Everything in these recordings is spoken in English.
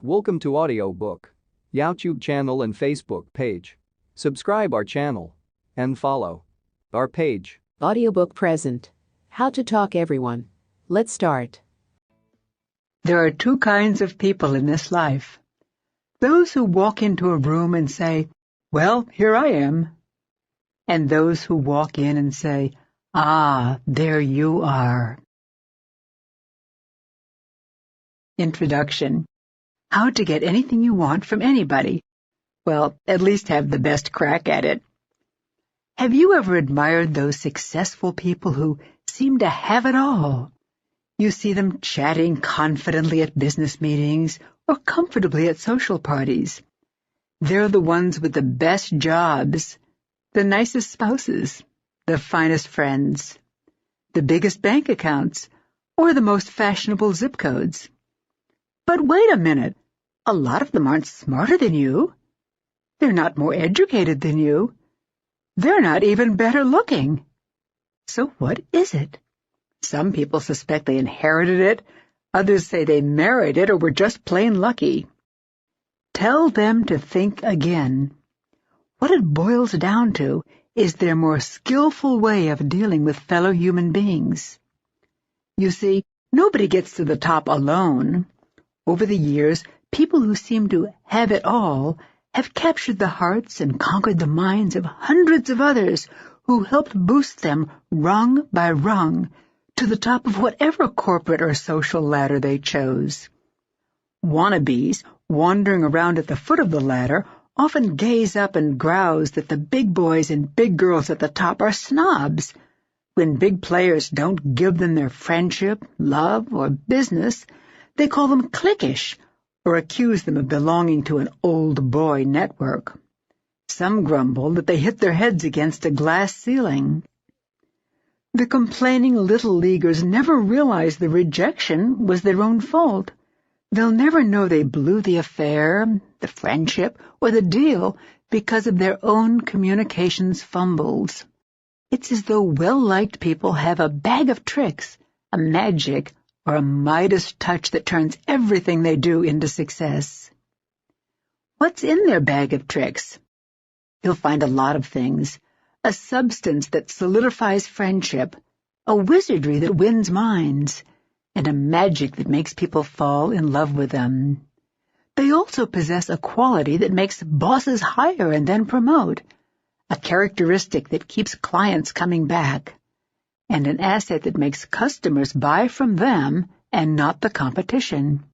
Welcome to audiobook. YouTube channel and Facebook page. Subscribe our channel and follow our page. Audiobook present. How to talk everyone. Let's start. There are two kinds of people in this life. Those who walk into a room and say, "Well, here I am." And those who walk in and say, "Ah, there you are." Introduction. How to get anything you want from anybody. Well, at least have the best crack at it. Have you ever admired those successful people who seem to have it all? You see them chatting confidently at business meetings or comfortably at social parties. They're the ones with the best jobs, the nicest spouses, the finest friends, the biggest bank accounts, or the most fashionable zip codes. But wait a minute, a lot of them aren't smarter than you. They're not more educated than you. They're not even better looking. So what is it? Some people suspect they inherited it. Others say they married it or were just plain lucky. Tell them to think again. What it boils down to is their more skillful way of dealing with fellow human beings. You see, nobody gets to the top alone. Over the years, people who seem to have it all have captured the hearts and conquered the minds of hundreds of others who helped boost them rung by rung to the top of whatever corporate or social ladder they chose. Wannabes, wandering around at the foot of the ladder, often gaze up and grouse that the big boys and big girls at the top are snobs. When big players don't give them their friendship, love, or business, they call them cliquish or accuse them of belonging to an old boy network. Some grumble that they hit their heads against a glass ceiling. The complaining little leaguers never realize the rejection was their own fault. They'll never know they blew the affair, the friendship, or the deal because of their own communications fumbles. It's as though well-liked people have a bag of tricks, a magic, or a Midas touch that turns everything they do into success. What's in their bag of tricks? You'll find a lot of things. A substance that solidifies friendship, a wizardry that wins minds, and a magic that makes people fall in love with them. They also possess a quality that makes bosses hire and then promote, a characteristic that keeps clients coming back, and an asset that makes customers buy from them and not the competition.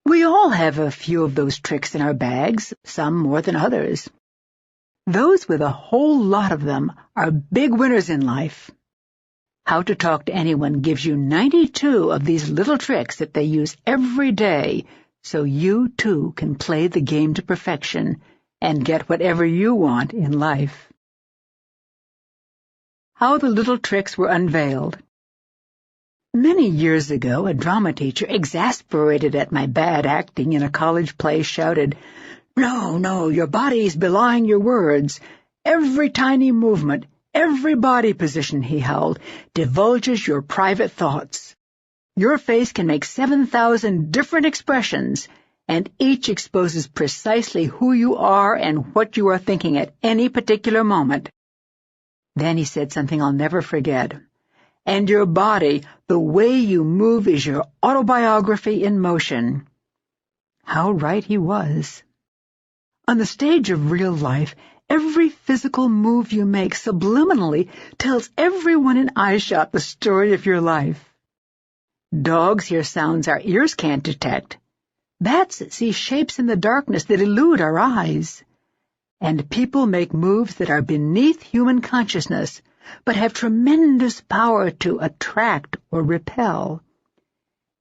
We all have a few of those tricks in our bags, some more than others. Those with a whole lot of them are big winners in life. How to Talk to Anyone gives you 92 of these little tricks that they use every day so you too can play the game to perfection and get whatever you want in life. How the little tricks were unveiled. Many years ago, a drama teacher, exasperated at my bad acting in a college play, shouted, No, your body's belying your words. Every tiny movement, every body position," he howled, "divulges your private thoughts. Your face can make 7,000 different expressions, and each exposes precisely who you are and what you are thinking at any particular moment." Then he said something I'll never forget. "And your body, the way you move, is your autobiography in motion." How right he was. On the stage of real life, every physical move you make subliminally tells everyone in eyeshot the story of your life. Dogs hear sounds our ears can't detect. Bats see shapes in the darkness that elude our eyes. And people make moves that are beneath human consciousness, but have tremendous power to attract or repel.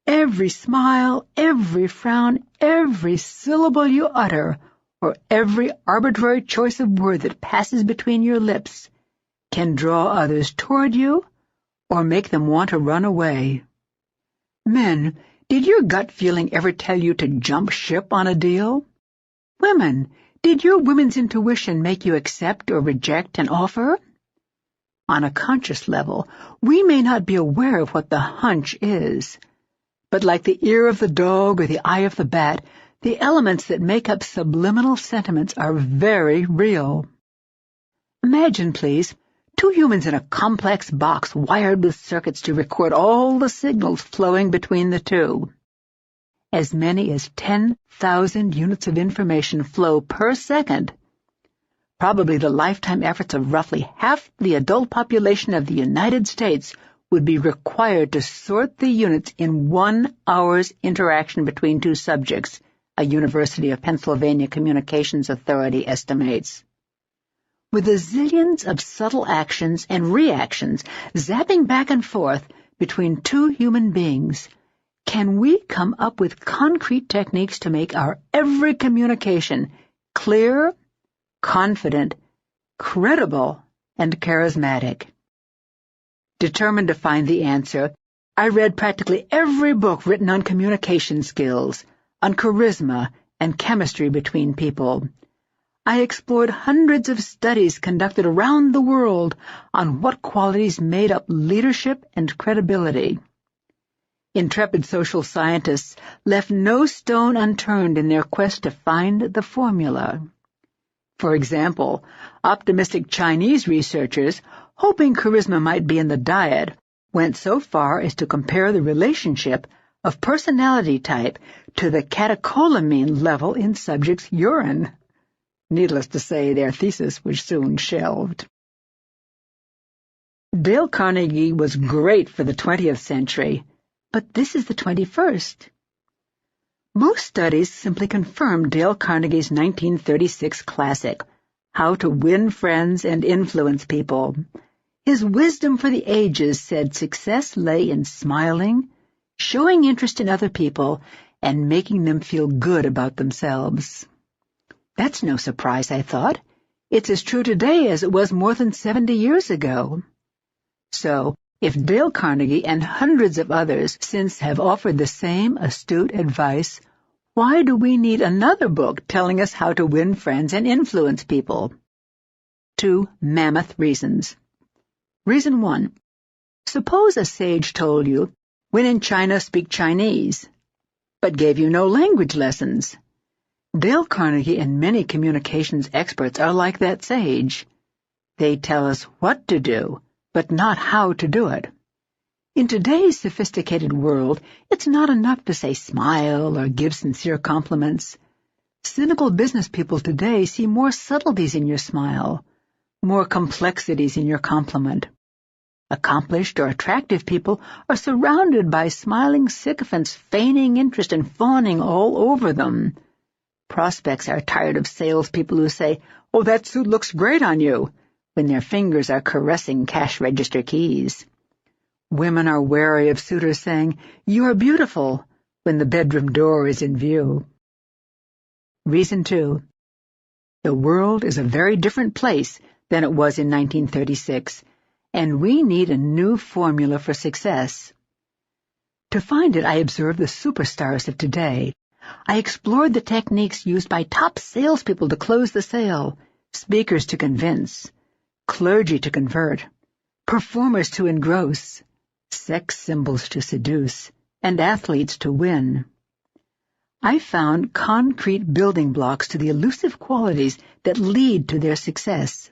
Every smile, every frown, every syllable you utter, or every arbitrary choice of word that passes between your lips, can draw others toward you or make them want to run away. Men, did your gut feeling ever tell you to jump ship on a deal? Women, did your women's intuition make you accept or reject an offer? On a conscious level, we may not be aware of what the hunch is, but like the ear of the dog or the eye of the bat, The elements that make up subliminal sentiments are very real. Imagine, please, two humans in a complex box wired with circuits to record all the signals flowing between the two. As many as 10,000 units of information flow per second. Probably the lifetime efforts of roughly half the adult population of the United States would be required to sort the units in 1 hour's interaction between two subjects, a University of Pennsylvania Communications Authority estimates. With the zillions of subtle actions and reactions zapping back and forth between two human beings, can we come up with concrete techniques to make our every communication clear, confident, credible, and charismatic? Determined to find the answer, I read practically every book written on communication skills, on charisma and chemistry between people. I explored hundreds of studies conducted around the world on what qualities made up leadership and credibility. Intrepid social scientists left no stone unturned in their quest to find the formula. For example, optimistic Chinese researchers, hoping charisma might be in the diet, went so far as to compare the relationship of personality type to the catecholamine level in subjects' urine. Needless to say, their thesis was soon shelved. Dale Carnegie was great for the 20th century, but this is the 21st. Most studies simply confirm Dale Carnegie's 1936 classic, How to Win Friends and Influence People. His wisdom for the ages said success lay in smiling, showing interest in other people, and making them feel good about themselves. That's no surprise, I thought. It's as true today as it was more than 70 years ago. So, if Dale Carnegie and hundreds of others since have offered the same astute advice, why do we need another book telling us how to win friends and influence people? 2 mammoth reasons. Reason 1. Suppose a sage told you, "When in China, speak Chinese," but gave you no language lessons. Dale Carnegie and many communications experts are like that sage. They tell us what to do, but not how to do it. In today's sophisticated world, it's not enough to say smile or give sincere compliments. Cynical business people today see more subtleties in your smile, more complexities in your compliment. Accomplished or attractive people are surrounded by smiling sycophants feigning interest and fawning all over them. Prospects are tired of salespeople who say, "Oh, that suit looks great on you," when their fingers are caressing cash register keys. Women are wary of suitors saying, "You are beautiful," when the bedroom door is in view. Reason 2. The world is a very different place than it was in 1936, and we need a new formula for success. To find it, I observed the superstars of today. I explored the techniques used by top salespeople to close the sale, speakers to convince, clergy to convert, performers to engross, sex symbols to seduce, and athletes to win. I found concrete building blocks to the elusive qualities that lead to their success.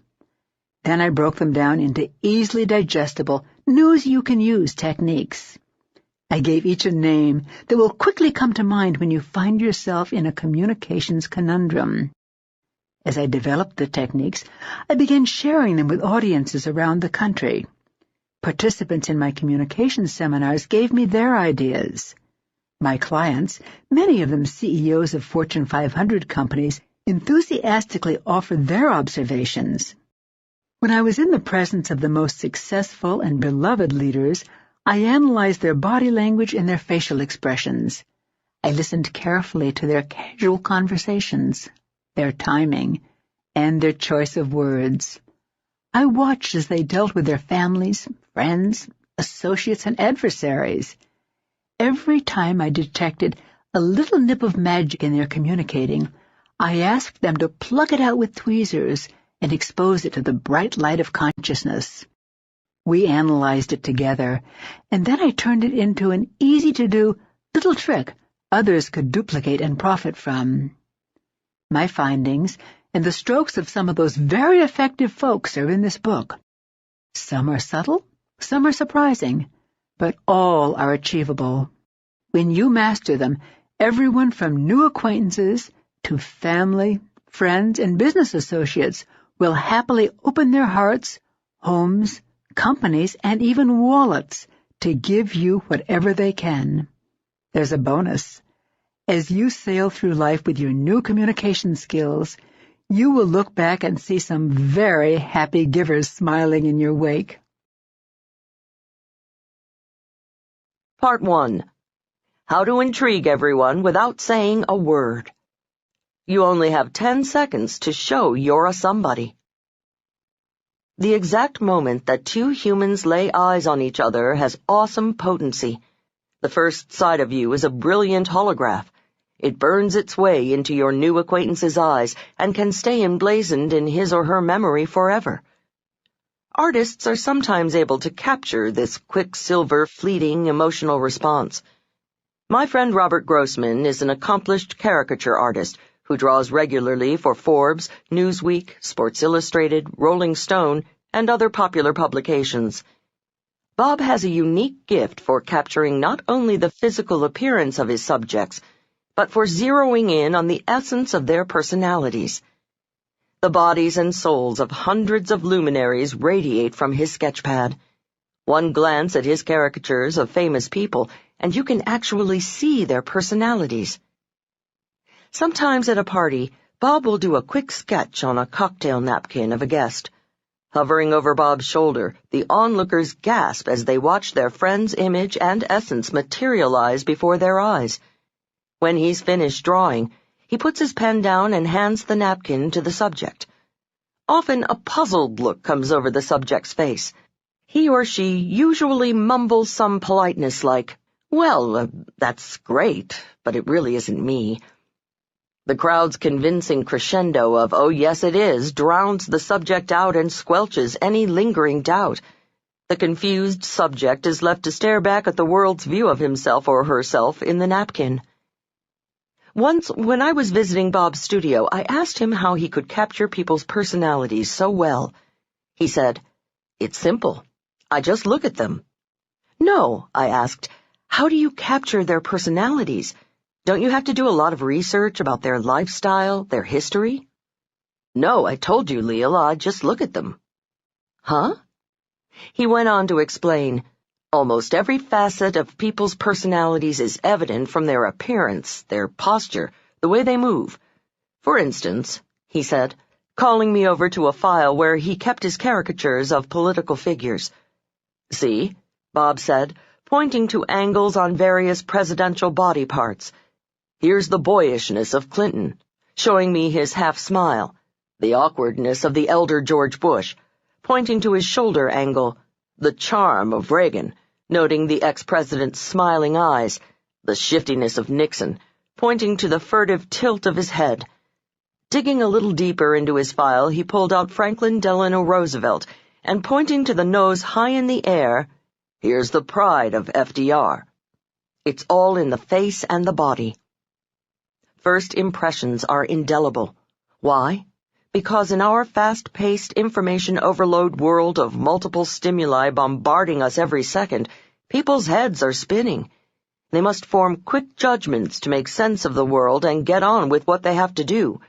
Then I broke them down into easily digestible, news-you-can-use techniques. I gave each a name that will quickly come to mind when you find yourself in a communications conundrum. As I developed the techniques, I began sharing them with audiences around the country. Participants in my communications seminars gave me their ideas. My clients, many of them CEOs of Fortune 500 companies, enthusiastically offered their observations. When I was in the presence of the most successful and beloved leaders, I analyzed their body language and their facial expressions. I listened carefully to their casual conversations, their timing, and their choice of words. I watched as they dealt with their families, friends, associates, and adversaries. Every time I detected a little nip of magic in their communicating, I asked them to pluck it out with tweezers and expose it to the bright light of consciousness. We analyzed it together, and then I turned it into an easy-to-do little trick others could duplicate and profit from. My findings and the strokes of some of those very effective folks are in this book. Some are subtle, some are surprising, but all are achievable. When you master them, everyone from new acquaintances to family, friends, and business associates will happily open their hearts, homes, companies, and even wallets to give you whatever they can. There's a bonus. As you sail through life with your new communication skills, you will look back and see some very happy givers smiling in your wake. Part 1. How to intrigue everyone without saying a word. You only have 10 seconds to show you're a somebody. The exact moment that two humans lay eyes on each other has awesome potency. The first sight of you is a brilliant holograph. It burns its way into your new acquaintance's eyes and can stay emblazoned in his or her memory forever. Artists are sometimes able to capture this quicksilver, fleeting, emotional response. My friend Robert Grossman is an accomplished caricature artist who draws regularly for Forbes, Newsweek, Sports Illustrated, Rolling Stone, and other popular publications. Bob has a unique gift for capturing not only the physical appearance of his subjects, but for zeroing in on the essence of their personalities. The bodies and souls of hundreds of luminaries radiate from his sketchpad. One glance at his caricatures of famous people, and you can actually see their personalities. Sometimes at a party, Bob will do a quick sketch on a cocktail napkin of a guest. Hovering over Bob's shoulder, the onlookers gasp as they watch their friend's image and essence materialize before their eyes. When he's finished drawing, he puts his pen down and hands the napkin to the subject. Often a puzzled look comes over the subject's face. He or she usually mumbles some politeness like, "Well, that's great, but it really isn't me." The crowd's convincing crescendo of, "Oh, yes, it is," drowns the subject out and squelches any lingering doubt. The confused subject is left to stare back at the world's view of himself or herself in the napkin. Once, when I was visiting Bob's studio, I asked him how he could capture people's personalities so well. He said, "It's simple. I just look at them." "No," I asked, "how do you capture their personalities? Don't you have to do a lot of research about their lifestyle, their history?" "No, I told you, Leil, I just look at them." "Huh?" He went on to explain, "Almost every facet of people's personalities is evident from their appearance, their posture, the way they move. For instance," he said, calling me over to a file where he kept his caricatures of political figures. "See," Bob said, pointing to angles on various presidential body parts. "Here's the boyishness of Clinton, showing me his half-smile, the awkwardness of the elder George Bush, pointing to his shoulder angle, the charm of Reagan, noting the ex-president's smiling eyes, the shiftiness of Nixon, pointing to the furtive tilt of his head." Digging a little deeper into his file, he pulled out Franklin Delano Roosevelt, and pointing to the nose high in the air, "Here's the pride of FDR." It's all in the face and the body. First impressions are indelible. Why? Because in our fast-paced, information overload world of multiple stimuli bombarding us every second, people's heads are spinning. They must form quick judgments to make sense of the world and get on with what they have to do.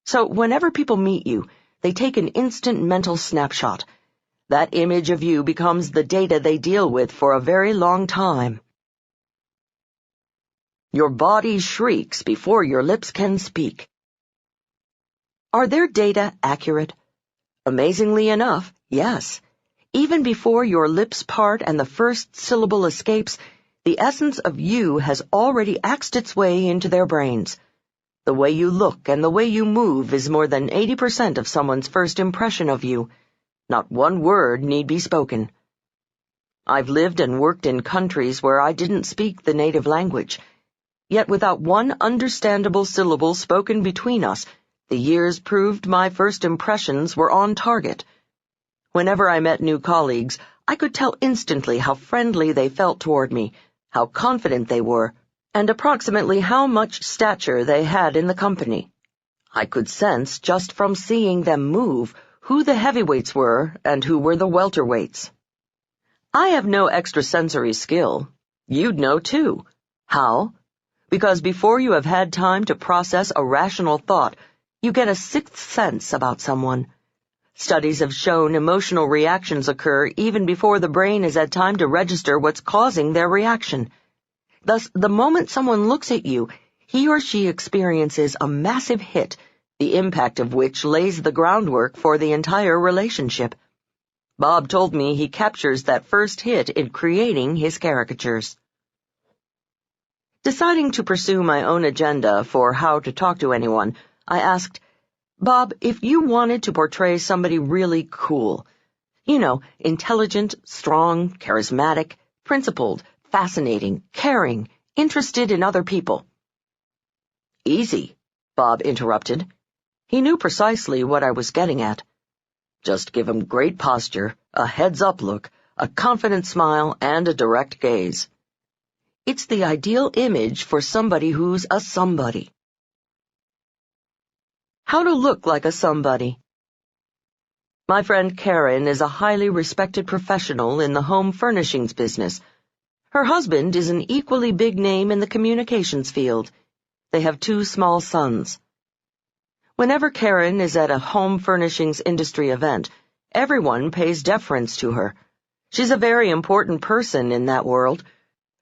So whenever people meet you, they take an instant mental snapshot. That image of you becomes the data they deal with for a very long time. Your body shrieks before your lips can speak. Are their data accurate? Amazingly enough, yes. Even before your lips part and the first syllable escapes, the essence of you has already axed its way into their brains. The way you look and the way you move is more than 80% of someone's first impression of you. Not one word need be spoken. I've lived and worked in countries where I didn't speak the native language. Yet without one understandable syllable spoken between us, the years proved my first impressions were on target. Whenever I met new colleagues, I could tell instantly how friendly they felt toward me, how confident they were, and approximately how much stature they had in the company. I could sense, just from seeing them move, who the heavyweights were and who were the welterweights. I have no extrasensory skill. You'd know, too. How? Because before you have had time to process a rational thought, you get a sixth sense about someone. Studies have shown emotional reactions occur even before the brain has had time to register what's causing their reaction. Thus, the moment someone looks at you, he or she experiences a massive hit, the impact of which lays the groundwork for the entire relationship. Bob told me he captures that first hit in creating his caricatures. Deciding to pursue my own agenda for how to talk to anyone, I asked, Bob, if you wanted to portray somebody really cool, intelligent, strong, charismatic, principled, fascinating, caring, interested in other people. Easy, Bob interrupted. He knew precisely what I was getting at. Just give him great posture, a heads-up look, a confident smile, and a direct gaze. It's the ideal image for somebody who's a somebody. How to look like a somebody. My friend Karen is a highly respected professional in the home furnishings business. Her husband is an equally big name in the communications field. They have 2 small sons. Whenever Karen is at a home furnishings industry event, everyone pays deference to her. She's a very important person in that world.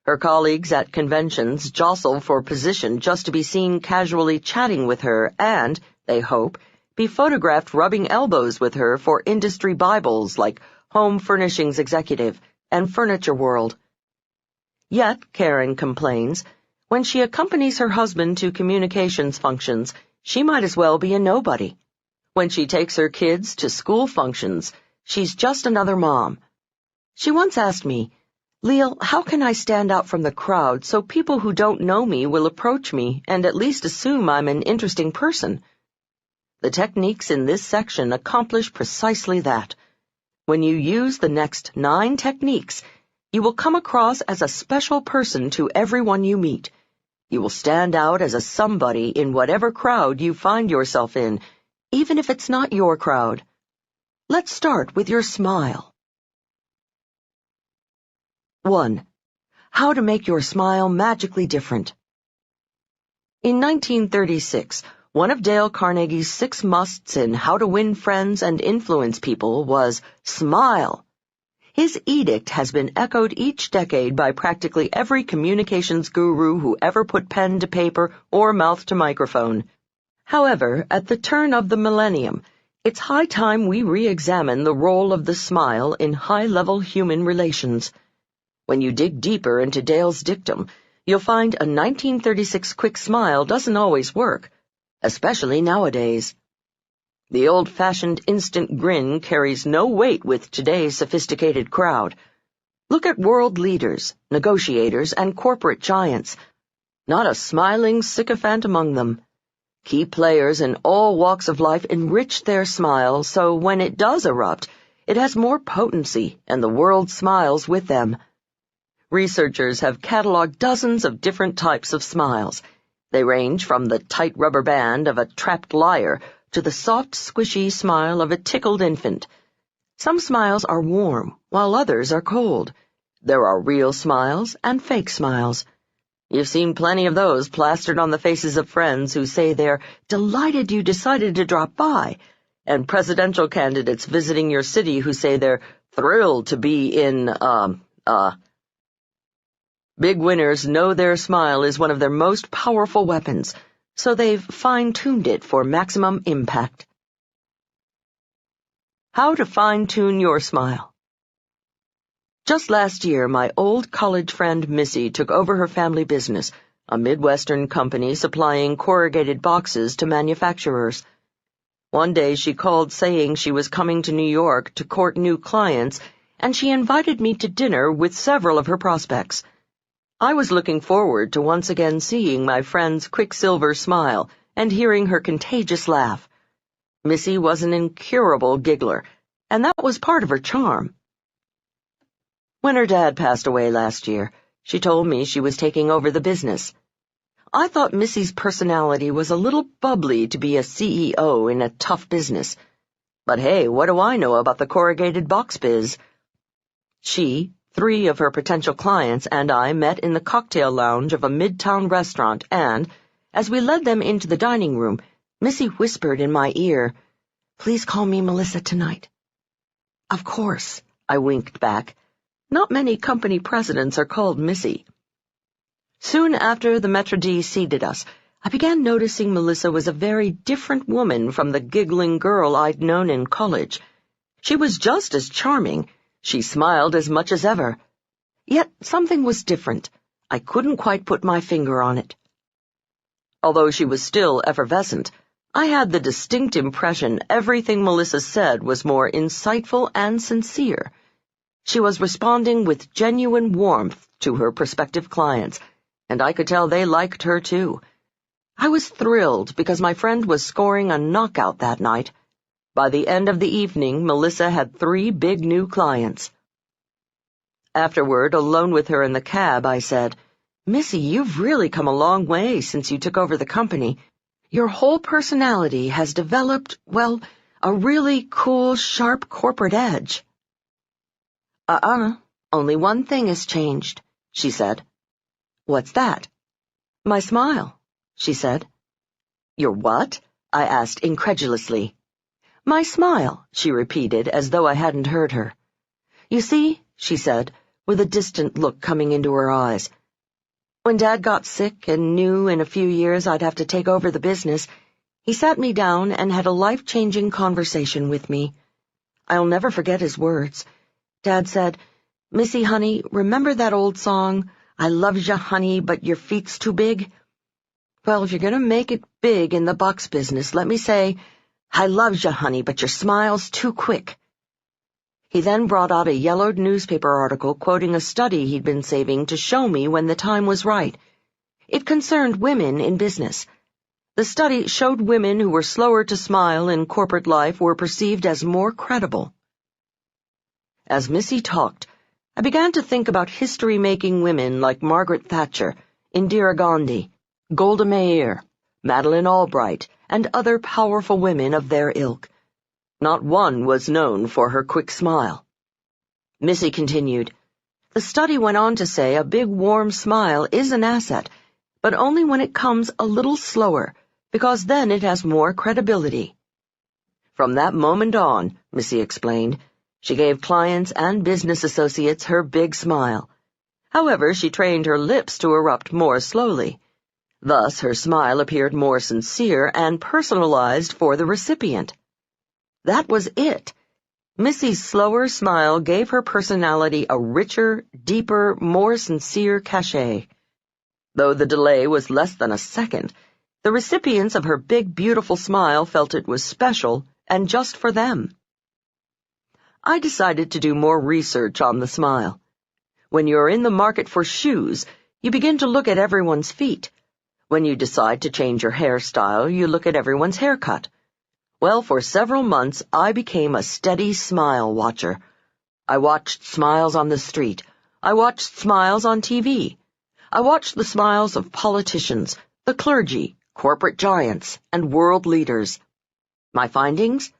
Her colleagues at conventions jostle for position just to be seen casually chatting with her and, they hope, be photographed rubbing elbows with her for industry Bibles like Home Furnishings Executive and Furniture World. Yet, Karen complains, when she accompanies her husband to communications functions, she might as well be a nobody. When she takes her kids to school functions, she's just another mom. She once asked me, Leil, how can I stand out from the crowd so people who don't know me will approach me and at least assume I'm an interesting person? The techniques in this section accomplish precisely that. When you use the next 9 techniques, you will come across as a special person to everyone you meet. You will stand out as a somebody in whatever crowd you find yourself in, even if it's not your crowd. Let's start with your smile. 1. How to make your smile magically different. In 1936, one of Dale Carnegie's 6 musts in How to Win Friends and Influence People was smile. His edict has been echoed each decade by practically every communications guru who ever put pen to paper or mouth to microphone. However, at the turn of the millennium, it's high time we re-examine the role of the smile in high-level human relations. When you dig deeper into Dale's dictum, you'll find a 1936 quick smile doesn't always work, especially nowadays. The old-fashioned instant grin carries no weight with today's sophisticated crowd. Look at world leaders, negotiators, and corporate giants. Not a smiling sycophant among them. Key players in all walks of life enrich their smile so when it does erupt, it has more potency and the world smiles with them. Researchers have cataloged dozens of different types of smiles. They range from the tight rubber band of a trapped liar to the soft, squishy smile of a tickled infant. Some smiles are warm, while others are cold. There are real smiles and fake smiles. You've seen plenty of those plastered on the faces of friends who say they're delighted you decided to drop by, and presidential candidates visiting your city who say they're thrilled to be in, Big winners know their smile is one of their most powerful weapons, so they've fine-tuned it for maximum impact. How to fine-tune your smile. Just last year, my old college friend Missy took over her family business, a Midwestern company supplying corrugated boxes to manufacturers. One day she called saying she was coming to New York to court new clients, and she invited me to dinner with several of her prospects. I was looking forward to once again seeing my friend's quicksilver smile and hearing her contagious laugh. Missy was an incurable giggler, and that was part of her charm. When her dad passed away last year, she told me she was taking over the business. I thought Missy's personality was a little bubbly to be a CEO in a tough business. But hey, what do I know about the corrugated box biz? She, 3 of her potential clients, and I met in the cocktail lounge of a midtown restaurant, and, as we led them into the dining room, Missy whispered in my ear, "Please call me Melissa tonight." "Of course," I winked back. Not many company presidents are called Missy. Soon after the Metro D seated us, I began noticing Melissa was a very different woman from the giggling girl I'd known in college. She was just as charming. She smiled as much as ever. Yet something was different. I couldn't quite put my finger on it. Although she was still effervescent, I had the distinct impression everything Melissa said was more insightful and sincere. She was responding with genuine warmth to her prospective clients, and I could tell they liked her too. I was thrilled because my friend was scoring a knockout that night. By the end of the evening, Melissa had 3 big new clients. Afterward, alone with her in the cab, I said, "Missy, you've really come a long way since you took over the company. Your whole personality has developed, well, a really cool, sharp corporate edge." Only one thing has changed," she said. "What's that?" "My smile," she said. "Your what?" I asked incredulously. "My smile," she repeated, as though I hadn't heard her. "You see," she said, with a distant look coming into her eyes, "when Dad got sick and knew in a few years I'd have to take over the business, he sat me down and had a life-changing conversation with me. I'll never forget his words. Dad said, 'Missy, honey, remember that old song, I loves ya, honey, but your feet's too big? Well, if you're going to make it big in the box business, let me say, I loves ya, honey, but your smile's too quick.'" He then brought out a yellowed newspaper article quoting a study he'd been saving to show me when the time was right. It concerned women in business. The study showed women who were slower to smile in corporate life were perceived as more credible. As Missy talked, I began to think about history-making women like Margaret Thatcher, Indira Gandhi, Golda Meir, Madeleine Albright, and other powerful women of their ilk. Not one was known for her quick smile. Missy continued, "The study went on to say a big warm smile is an asset, but only when it comes a little slower, because then it has more credibility." From that moment on, Missy explained, she gave clients and business associates her big smile. However, she trained her lips to erupt more slowly. Thus, her smile appeared more sincere and personalized for the recipient. That was it. Missy's slower smile gave her personality a richer, deeper, more sincere cachet. Though the delay was less than a second, the recipients of her big, beautiful smile felt it was special and just for them. I decided to do more research on the smile. When you're in the market for shoes, you begin to look at everyone's feet. When you decide to change your hairstyle, you look at everyone's haircut. Well, for several months, I became a steady smile watcher. I watched smiles on the street. I watched smiles on TV. I watched the smiles of politicians, the clergy, corporate giants, and world leaders. My findings?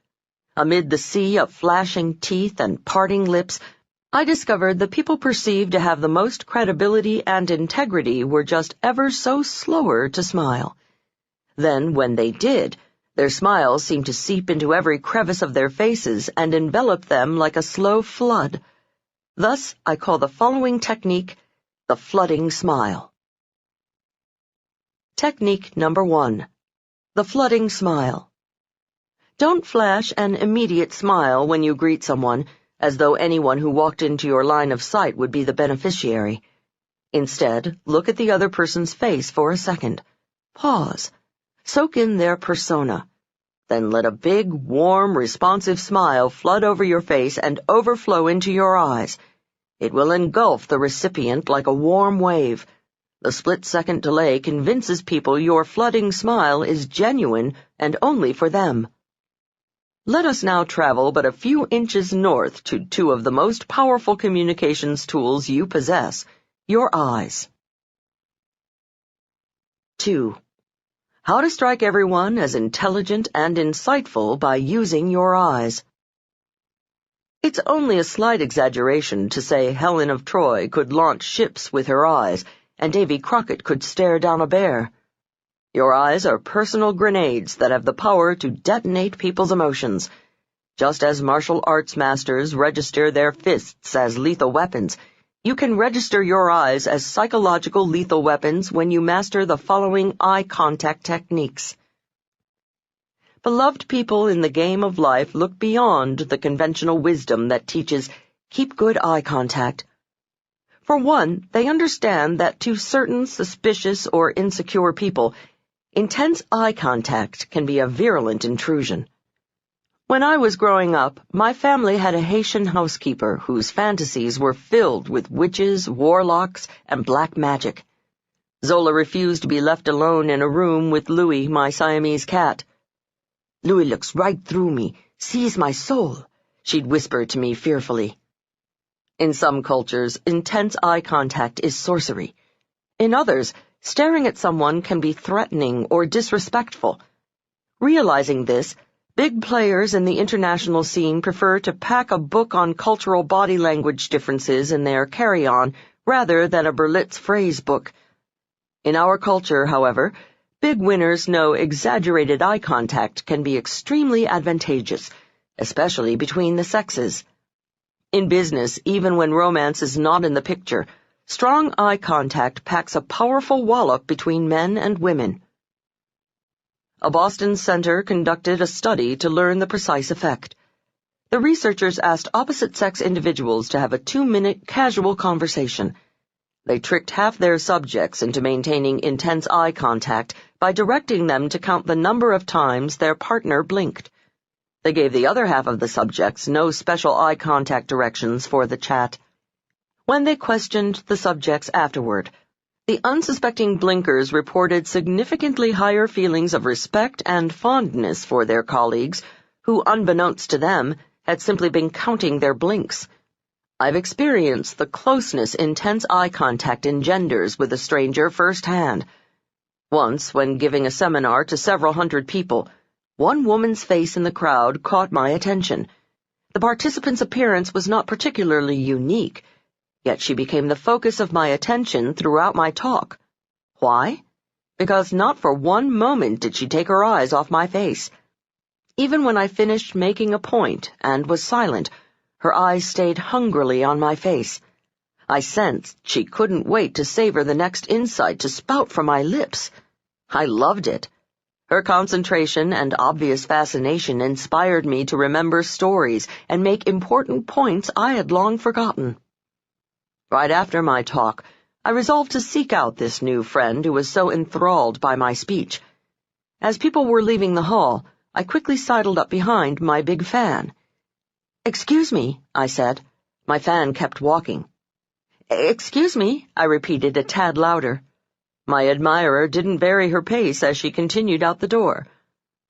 Amid the sea of flashing teeth and parting lips, I discovered the people perceived to have the most credibility and integrity were just ever so slower to smile. Then, when they did, their smiles seemed to seep into every crevice of their faces and envelop them like a slow flood. Thus, I call the following technique the flooding smile. Technique number 1. The flooding smile. Don't flash an immediate smile when you greet someone, as though anyone who walked into your line of sight would be the beneficiary. Instead, look at the other person's face for a second. Pause. Soak in their persona. Then let a big, warm, responsive smile flood over your face and overflow into your eyes. It will engulf the recipient like a warm wave. The split-second delay convinces people your flooding smile is genuine and only for them. Let us now travel but a few inches north to 2 of the most powerful communications tools you possess, your eyes. 2. How to strike everyone as intelligent and insightful by using your eyes. It's only a slight exaggeration to say Helen of Troy could launch ships with her eyes, and Davy Crockett could stare down a bear. Your eyes are personal grenades that have the power to detonate people's emotions. Just as martial arts masters register their fists as lethal weapons, you can register your eyes as psychological lethal weapons when you master the following eye contact techniques. Beloved people in the game of life look beyond the conventional wisdom that teaches, keep good eye contact. For one, they understand that to certain suspicious or insecure people, intense eye contact can be a virulent intrusion. When I was growing up, my family had a Haitian housekeeper whose fantasies were filled with witches, warlocks, and black magic. Zola refused to be left alone in a room with Louis, my Siamese cat. "Louis looks right through me, sees my soul," she'd whisper to me fearfully. In some cultures, intense eye contact is sorcery. In others, staring at someone can be threatening or disrespectful. Realizing this, big players in the international scene prefer to pack a book on cultural body language differences in their carry-on rather than a Berlitz phrase book. In our culture, however, big winners know exaggerated eye contact can be extremely advantageous, especially between the sexes. In business, even when romance is not in the picture, strong eye contact packs a powerful wallop between men and women. A Boston center conducted a study to learn the precise effect. The researchers asked opposite-sex individuals to have a 2-minute casual conversation. They tricked half their subjects into maintaining intense eye contact by directing them to count the number of times their partner blinked. They gave the other half of the subjects no special eye contact directions for the chat. When they questioned the subjects afterward, the unsuspecting blinkers reported significantly higher feelings of respect and fondness for their colleagues, who, unbeknownst to them, had simply been counting their blinks. I've experienced the closeness intense eye contact engenders with a stranger firsthand. Once, when giving a seminar to several hundred people, one woman's face in the crowd caught my attention. The participant's appearance was not particularly unique, yet she became the focus of my attention throughout my talk. Why? Because not for one moment did she take her eyes off my face. Even when I finished making a point and was silent, her eyes stayed hungrily on my face. I sensed she couldn't wait to savor the next insight to spout from my lips. I loved it. Her concentration and obvious fascination inspired me to remember stories and make important points I had long forgotten. Right after my talk, I resolved to seek out this new friend who was so enthralled by my speech. As people were leaving the hall, I quickly sidled up behind my big fan. "Excuse me," I said. My fan kept walking. "Excuse me," I repeated a tad louder. My admirer didn't vary her pace as she continued out the door.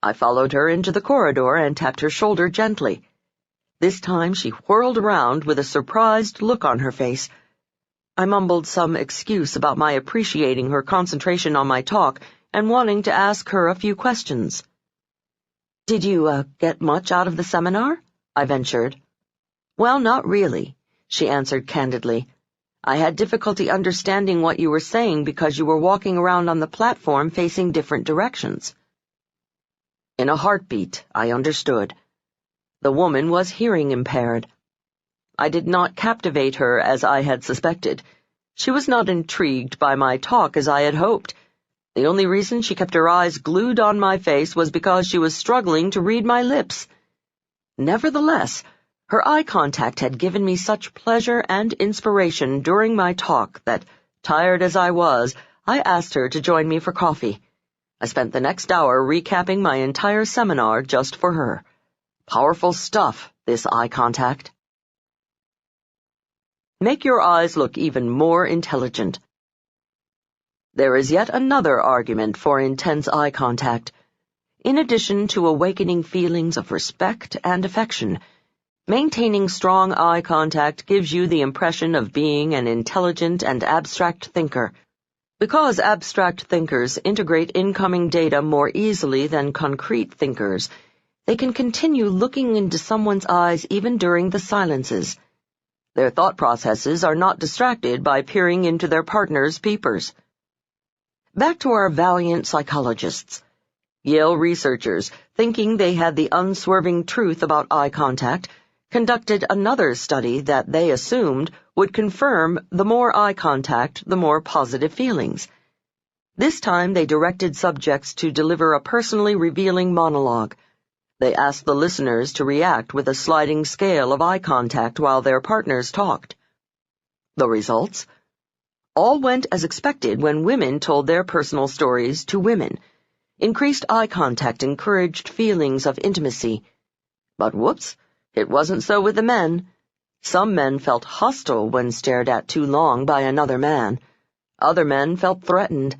I followed her into the corridor and tapped her shoulder gently. This time she whirled around with a surprised look on her face. I mumbled some excuse about my appreciating her concentration on my talk and wanting to ask her a few questions. "Did you, get much out of the seminar?" I ventured. "Well, not really," she answered candidly. "I had difficulty understanding what you were saying because you were walking around on the platform facing different directions." In a heartbeat, I understood. The woman was hearing impaired. I did not captivate her as I had suspected. She was not intrigued by my talk as I had hoped. The only reason she kept her eyes glued on my face was because she was struggling to read my lips. Nevertheless, her eye contact had given me such pleasure and inspiration during my talk that, tired as I was, I asked her to join me for coffee. I spent the next hour recapping my entire seminar just for her. Powerful stuff, this eye contact. Make your eyes look even more intelligent. There is yet another argument for intense eye contact. In addition to awakening feelings of respect and affection, maintaining strong eye contact gives you the impression of being an intelligent and abstract thinker. Because abstract thinkers integrate incoming data more easily than concrete thinkers, they can continue looking into someone's eyes even during the silences. Their thought processes are not distracted by peering into their partner's peepers. Back to our valiant psychologists. Yale researchers, thinking they had the unswerving truth about eye contact, conducted another study that they assumed would confirm the more eye contact, the more positive feelings. This time they directed subjects to deliver a personally revealing monologue. They asked the listeners to react with a sliding scale of eye contact while their partners talked. The results? All went as expected when women told their personal stories to women. Increased eye contact encouraged feelings of intimacy. But whoops, it wasn't so with the men. Some men felt hostile when stared at too long by another man. Other men felt threatened.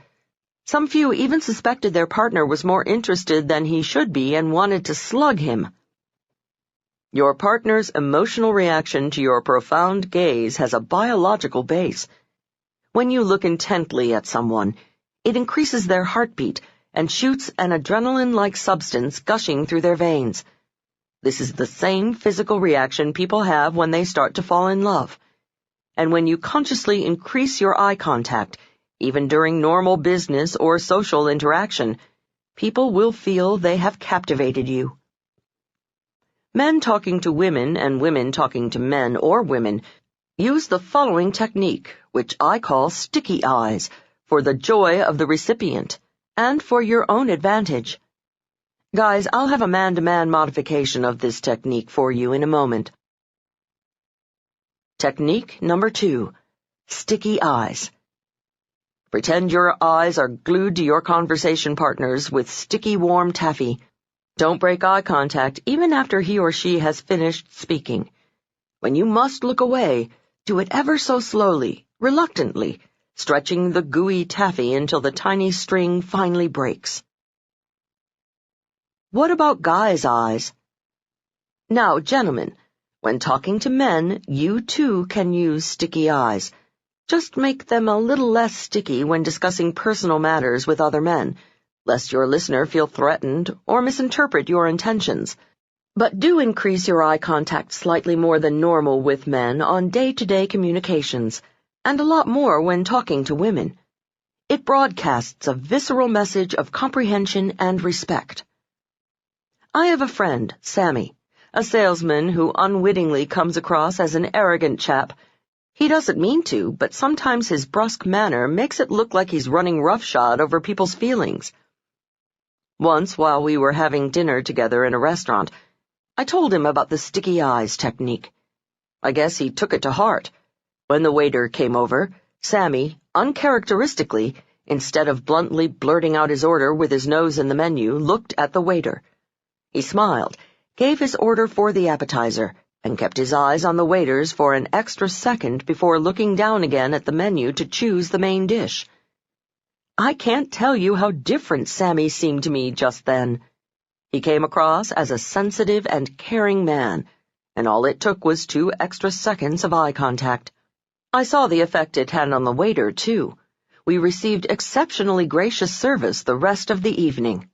Some few even suspected their partner was more interested than he should be and wanted to slug him. Your partner's emotional reaction to your profound gaze has a biological base. When you look intently at someone, it increases their heartbeat and shoots an adrenaline-like substance gushing through their veins. This is the same physical reaction people have when they start to fall in love. And when you consciously increase your eye contact, even during normal business or social interaction, people will feel they have captivated you. Men talking to women and women talking to men or women use the following technique, which I call sticky eyes, for the joy of the recipient and for your own advantage. Guys, I'll have a man-to-man modification of this technique for you in a moment. Technique number 2, sticky eyes. Pretend your eyes are glued to your conversation partners with sticky warm taffy. Don't break eye contact even after he or she has finished speaking. When you must look away, do it ever so slowly, reluctantly, stretching the gooey taffy until the tiny string finally breaks. What about guys' eyes? Now, gentlemen, when talking to men, you too can use sticky eyes. Just make them a little less sticky when discussing personal matters with other men, lest your listener feel threatened or misinterpret your intentions. But do increase your eye contact slightly more than normal with men on day-to-day communications, and a lot more when talking to women. It broadcasts a visceral message of comprehension and respect. I have a friend, Sammy, a salesman who unwittingly comes across as an arrogant chap. He doesn't mean to, but sometimes his brusque manner makes it look like he's running roughshod over people's feelings. Once, while we were having dinner together in a restaurant, I told him about the sticky eyes technique. I guess he took it to heart. When the waiter came over, Sammy, uncharacteristically, instead of bluntly blurting out his order with his nose in the menu, looked at the waiter. He smiled, gave his order for the appetizer, and kept his eyes on the waiters for an extra second before looking down again at the menu to choose the main dish. I can't tell you how different Sammy seemed to me just then. He came across as a sensitive and caring man, and all it took was 2 extra seconds of eye contact. I saw the effect it had on the waiter, too. We received exceptionally gracious service the rest of the evening.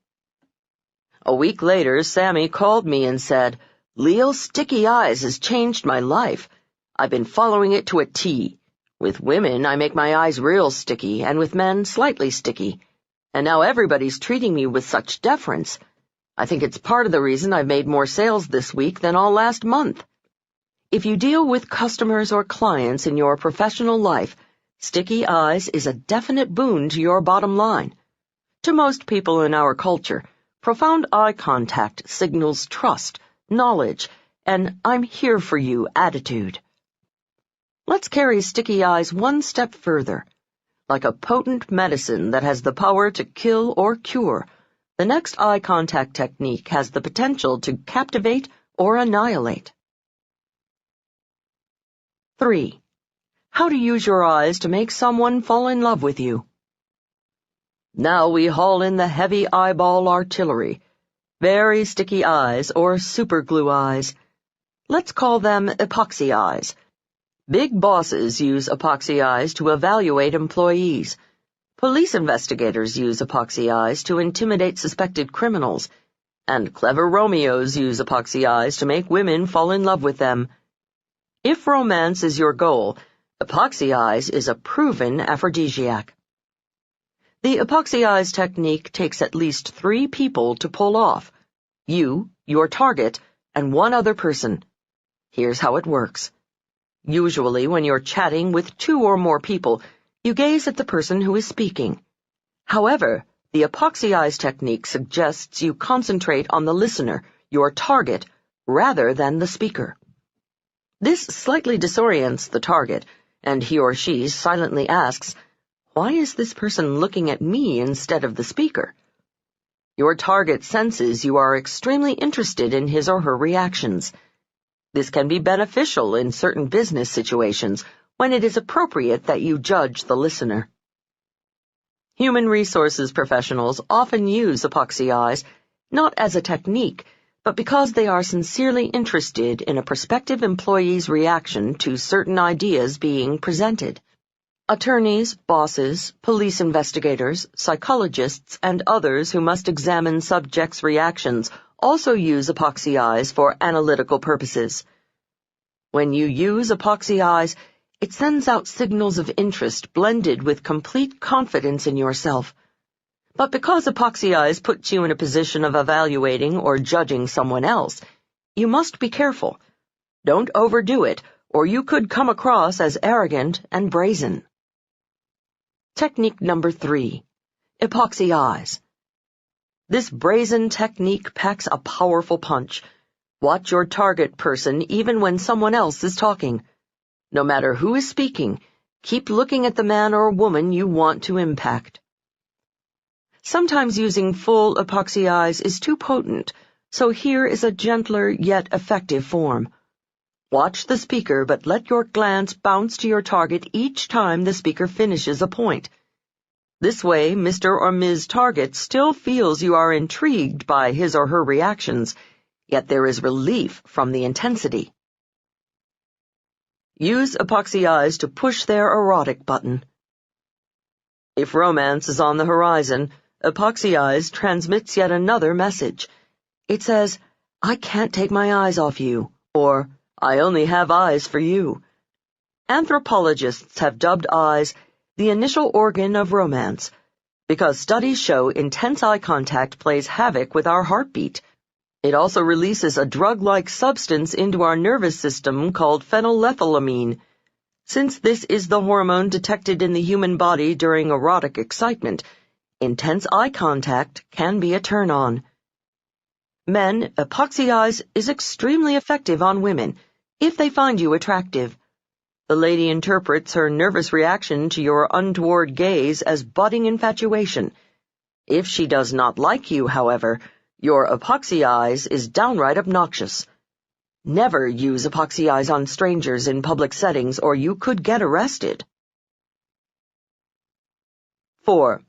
A week later, Sammy called me and said, "Leil's sticky eyes has changed my life. I've been following it to a T. With women, I make my eyes real sticky, and with men, slightly sticky. And now everybody's treating me with such deference. I think it's part of the reason I've made more sales this week than all last month." If you deal with customers or clients in your professional life, sticky eyes is a definite boon to your bottom line. To most people in our culture, profound eye contact signals trust, knowledge, and "I'm here for you" attitude. Let's carry sticky eyes one step further. Like a potent medicine that has the power to kill or cure, the next eye contact technique has the potential to captivate or annihilate. 3. How to use your eyes to make someone fall in love with you. Now we haul in the heavy eyeball artillery. Very sticky eyes or superglue eyes. Let's call them epoxy eyes. Big bosses use epoxy eyes to evaluate employees. Police investigators use epoxy eyes to intimidate suspected criminals, and clever Romeos use epoxy eyes to make women fall in love with them. If romance is your goal, epoxy eyes is a proven aphrodisiac. The epoxy eyes technique takes at least 3 people to pull off: you, your target, and one other person. Here's how it works. Usually, when you're chatting with 2 or more people, you gaze at the person who is speaking. However, the epoxy eyes technique suggests you concentrate on the listener, your target, rather than the speaker. This slightly disorients the target, and he or she silently asks, "Why is this person looking at me instead of the speaker?" Your target senses you are extremely interested in his or her reactions. This can be beneficial in certain business situations when it is appropriate that you judge the listener. Human resources professionals often use epoxy eyes, not as a technique, but because they are sincerely interested in a prospective employee's reaction to certain ideas being presented. Attorneys, bosses, police investigators, psychologists, and others who must examine subjects' reactions also use epoxy eyes for analytical purposes. When you use epoxy eyes, it sends out signals of interest blended with complete confidence in yourself. But because epoxy eyes puts you in a position of evaluating or judging someone else, you must be careful. Don't overdo it, or you could come across as arrogant and brazen. Technique number 3. Epoxy eyes. This brazen technique packs a powerful punch. Watch your target person even when someone else is talking. No matter who is speaking, keep looking at the man or woman you want to impact. Sometimes using full epoxy eyes is too potent, so here is a gentler yet effective form. Watch the speaker, but let your glance bounce to your target each time the speaker finishes a point. This way, Mr. or Ms. Target still feels you are intrigued by his or her reactions, yet there is relief from the intensity. Use epoxy eyes to push their erotic button. If romance is on the horizon, epoxy eyes transmits yet another message. It says, "I can't take my eyes off you," or "I only have eyes for you." Anthropologists have dubbed eyes the initial organ of romance, because studies show intense eye contact plays havoc with our heartbeat. It also releases a drug-like substance into our nervous system called phenylethylamine. Since this is the hormone detected in the human body during erotic excitement, intense eye contact can be a turn-on. Men, epoxy eyes is extremely effective on women, if they find you attractive. The lady interprets her nervous reaction to your untoward gaze as budding infatuation. If she does not like you, however, your epoxy eyes is downright obnoxious. Never use epoxy eyes on strangers in public settings or you could get arrested. 4.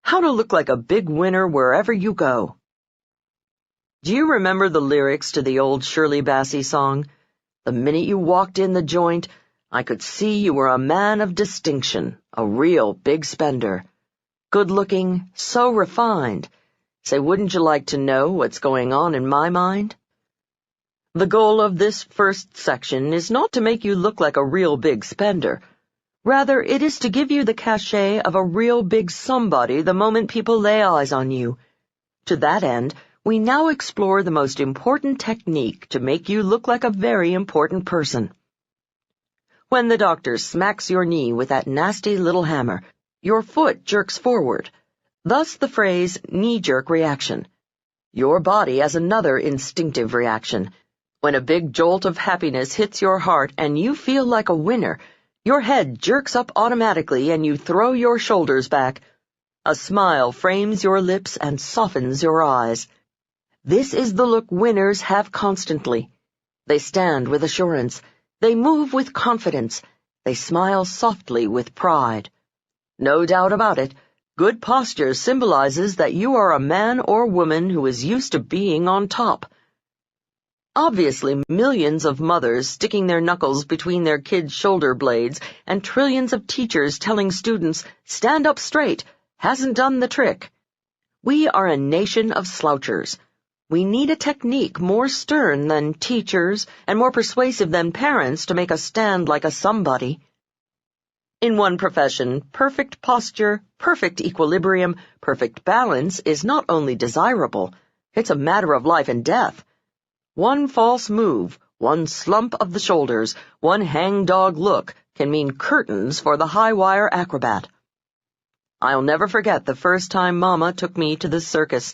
How to look like a big winner wherever you go. Do you remember the lyrics to the old Shirley Bassey song? The minute you walked in the joint, I could see you were a man of distinction, a real big spender. Good-looking, so refined. Say, wouldn't you like to know what's going on in my mind? The goal of this first section is not to make you look like a real big spender. Rather, it is to give you the cachet of a real big somebody the moment people lay eyes on you. To that end, we now explore the most important technique to make you look like a very important person. When the doctor smacks your knee with that nasty little hammer, your foot jerks forward. Thus the phrase knee-jerk reaction. Your body has another instinctive reaction. When a big jolt of happiness hits your heart and you feel like a winner, your head jerks up automatically and you throw your shoulders back. A smile frames your lips and softens your eyes. This is the look winners have constantly. They stand with assurance. They move with confidence. They smile softly with pride. No doubt about it, good posture symbolizes that you are a man or woman who is used to being on top. Obviously, millions of mothers sticking their knuckles between their kids' shoulder blades and trillions of teachers telling students, "Stand up straight," hasn't done the trick. We are a nation of slouchers. We need a technique more stern than teachers and more persuasive than parents to make us stand like a somebody. In one profession, perfect posture, perfect equilibrium, perfect balance is not only desirable, it's a matter of life and death. One false move, one slump of the shoulders, one hangdog look can mean curtains for the high-wire acrobat. I'll never forget the first time Mama took me to the circus.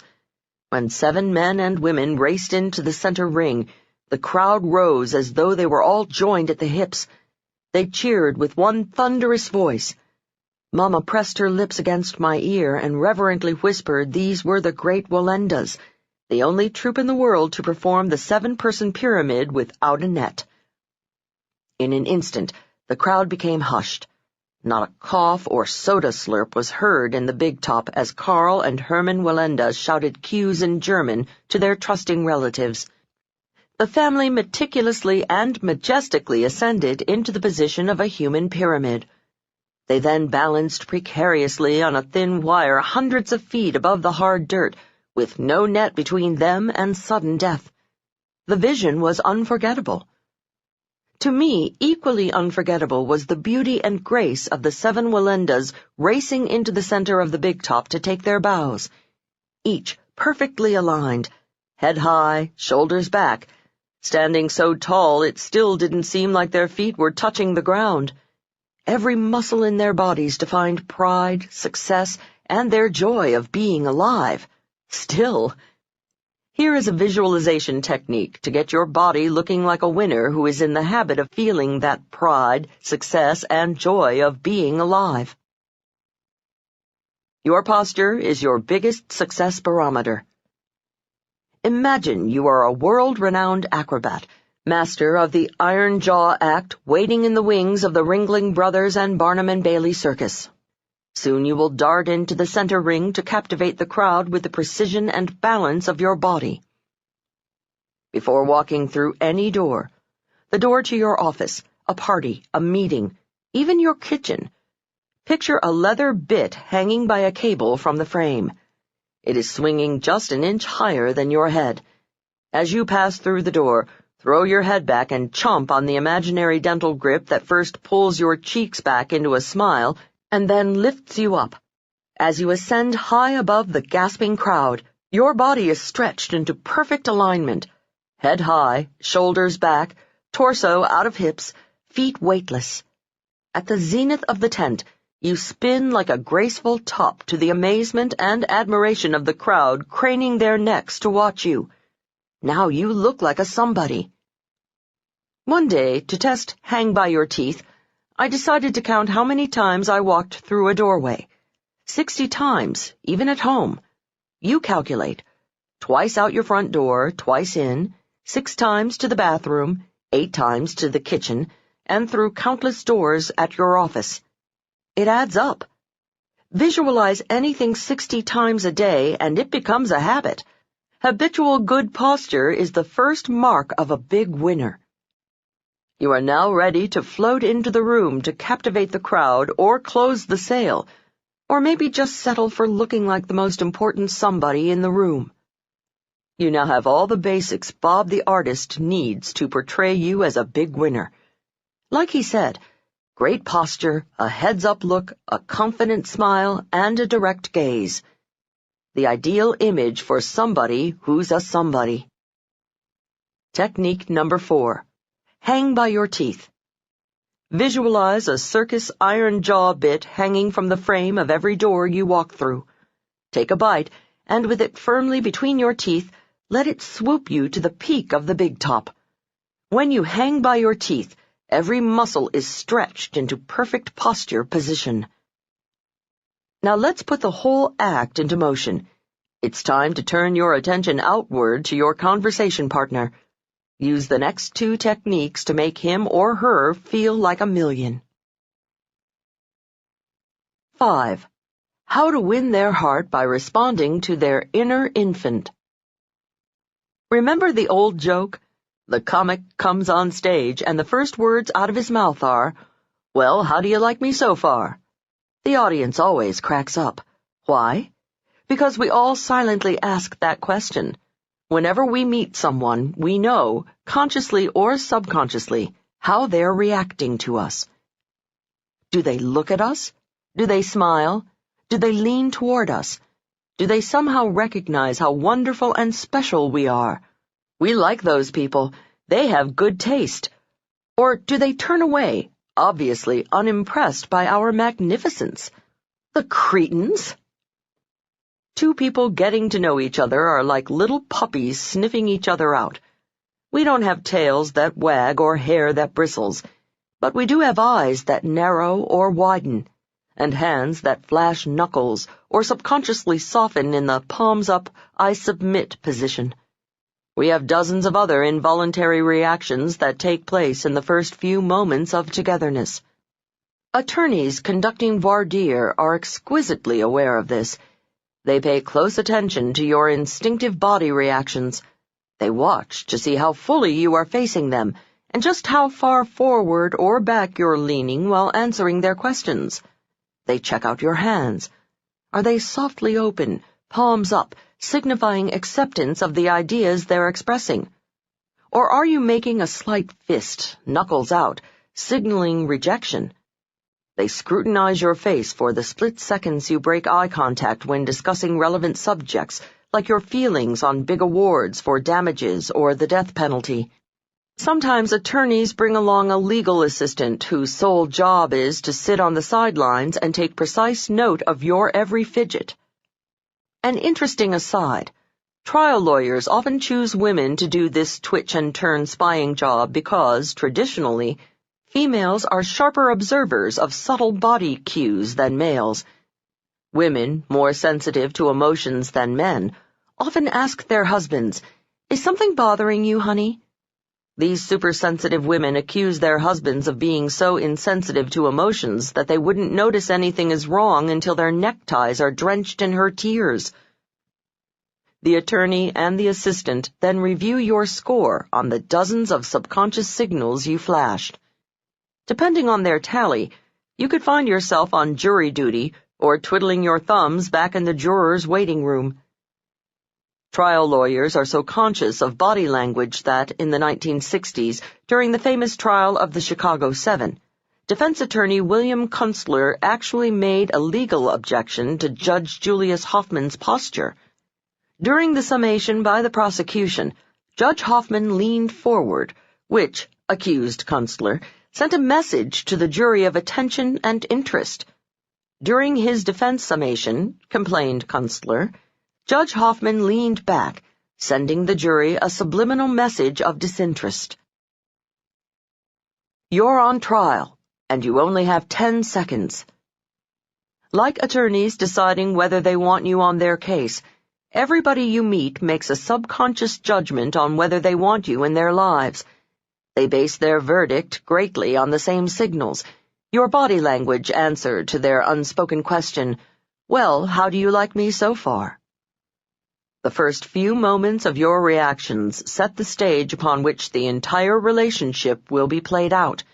When 7 men and women raced into the center ring, the crowd rose as though they were all joined at the hips. They cheered with one thunderous voice. Mama pressed her lips against my ear and reverently whispered these were the great Lowndes, the only troupe in the world to perform the 7-person pyramid without a net. In an instant, the crowd became hushed. Not a cough or soda slurp was heard in the big top as Karl and Hermann Lownde shouted cues in German to their trusting relatives. The family meticulously and majestically ascended into the position of a human pyramid. They then balanced precariously on a thin wire hundreds of feet above the hard dirt, with no net between them and sudden death. The vision was unforgettable. To me, equally unforgettable was the beauty and grace of the 7 Lowndes racing into the center of the big top to take their bows. Each perfectly aligned, head high, shoulders back, standing so tall it still didn't seem like their feet were touching the ground. Every muscle in their bodies defined pride, success, and their joy of being alive. Still. Here is a visualization technique to get your body looking like a winner who is in the habit of feeling that pride, success, and joy of being alive. Your posture is your biggest success barometer. Imagine you are a world-renowned acrobat, master of the Iron Jaw act, waiting in the wings of the Ringling Brothers and Barnum and Bailey Circus. Soon you will dart into the center ring to captivate the crowd with the precision and balance of your body. Before walking through any door, the door to your office, a party, a meeting, even your kitchen, picture a leather bit hanging by a cable from the frame. It is swinging just an inch higher than your head. As you pass through the door, throw your head back and chomp on the imaginary dental grip that first pulls your cheeks back into a smile and then lifts you up. As you ascend high above the gasping crowd, your body is stretched into perfect alignment. Head high, shoulders back, torso out of hips, feet weightless. At the zenith of the tent, you spin like a graceful top to the amazement and admiration of the crowd craning their necks to watch you. Now you look like a somebody. One day, to test hang by your teeth, I decided to count how many times I walked through a doorway. 60 times, even at home. You calculate. Twice out your front door, twice in, 6 times to the bathroom, 8 times to the kitchen, and through countless doors at your office. It adds up. Visualize anything 60 times a day and it becomes a habit. Habitual good posture is the first mark of a big winner. You are now ready to float into the room to captivate the crowd or close the sale, or maybe just settle for looking like the most important somebody in the room. You now have all the basics Bob the artist needs to portray you as a big winner. Like he said, great posture, a heads-up look, a confident smile, and a direct gaze. The ideal image for somebody who's a somebody. Technique number 4. Hang by your teeth. Visualize a circus iron jaw bit hanging from the frame of every door you walk through. Take a bite, and with it firmly between your teeth, let it swoop you to the peak of the big top. When you hang by your teeth, every muscle is stretched into perfect posture position. Now let's put the whole act into motion. It's time to turn your attention outward to your conversation partner. Use the next 2 techniques to make him or her feel like a million. 5. How to win their heart by responding to their inner infant. Remember the old joke? The comic comes on stage, and the first words out of his mouth are, "Well, how do you like me so far?" The audience always cracks up. Why? Because we all silently ask that question. Whenever we meet someone, we know, consciously or subconsciously, how they're reacting to us. Do they look at us? Do they smile? Do they lean toward us? Do they somehow recognize how wonderful and special we are? We like those people. They have good taste. Or do they turn away, obviously unimpressed by our magnificence? The cretins! Two people getting to know each other are like little puppies sniffing each other out. We don't have tails that wag or hair that bristles, but we do have eyes that narrow or widen, and hands that flash knuckles or subconsciously soften in the palms-up, I submit position. We have dozens of other involuntary reactions that take place in the first few moments of togetherness. Attorneys conducting voir dire are exquisitely aware of this. They pay close attention to your instinctive body reactions. They watch to see how fully you are facing them and just how far forward or back you're leaning while answering their questions. They check out your hands. Are they softly open, palms up, signifying acceptance of the ideas they're expressing? Or are you making a slight fist, knuckles out, signaling rejection? They scrutinize your face for the split seconds you break eye contact when discussing relevant subjects, like your feelings on big awards for damages or the death penalty. Sometimes attorneys bring along a legal assistant whose sole job is to sit on the sidelines and take precise note of your every fidget. An interesting aside, trial lawyers often choose women to do this twitch-and-turn spying job because, traditionally, females are sharper observers of subtle body cues than males. Women, more sensitive to emotions than men, often ask their husbands, "Is something bothering you, honey?" These supersensitive women accuse their husbands of being so insensitive to emotions that they wouldn't notice anything is wrong until their neckties are drenched in her tears. The attorney and the assistant then review your score on the dozens of subconscious signals you flashed. Depending on their tally, you could find yourself on jury duty or twiddling your thumbs back in the jurors' waiting room. Trial lawyers are so conscious of body language that, in the 1960s, during the famous trial of the Chicago 7, defense attorney William Kunstler actually made a legal objection to Judge Julius Hoffman's posture. During the summation by the prosecution, Judge Hoffman leaned forward, which, accused Kunstler, sent a message to the jury of attention and interest. During his defense summation, complained Kunstler, Judge Hoffman leaned back, sending the jury a subliminal message of disinterest. You're on trial, and you only have 10 seconds. Like attorneys deciding whether they want you on their case, everybody you meet makes a subconscious judgment on whether they want you in their lives. They base their verdict greatly on the same signals. Your body language answer to their unspoken question, "Well, how do you like me so far?" The first few moments of your reactions set the stage upon which the entire relationship will be played out.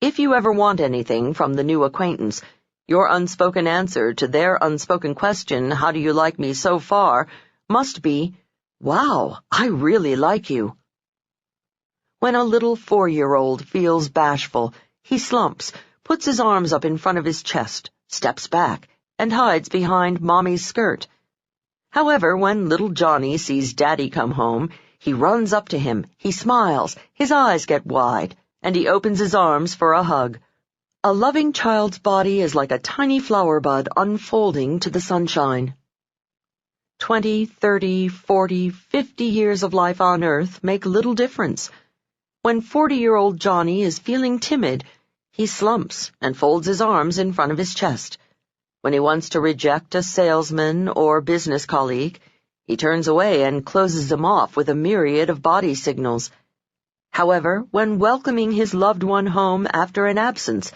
If you ever want anything from the new acquaintance, your unspoken answer to their unspoken question, "How do you like me so far?" must be, "Wow, I really like you." When a little 4-year-old feels bashful, he slumps, puts his arms up in front of his chest, steps back, and hides behind Mommy's skirt. However, when little Johnny sees Daddy come home, he runs up to him, he smiles, his eyes get wide, and he opens his arms for a hug. A loving child's body is like a tiny flower bud unfolding to the sunshine. 20, 30, 40, 50 years of life on Earth make little difference. When 40-year-old Johnny is feeling timid, he slumps and folds his arms in front of his chest. When he wants to reject a salesman or business colleague, he turns away and closes them off with a myriad of body signals. However, when welcoming his loved one home after an absence,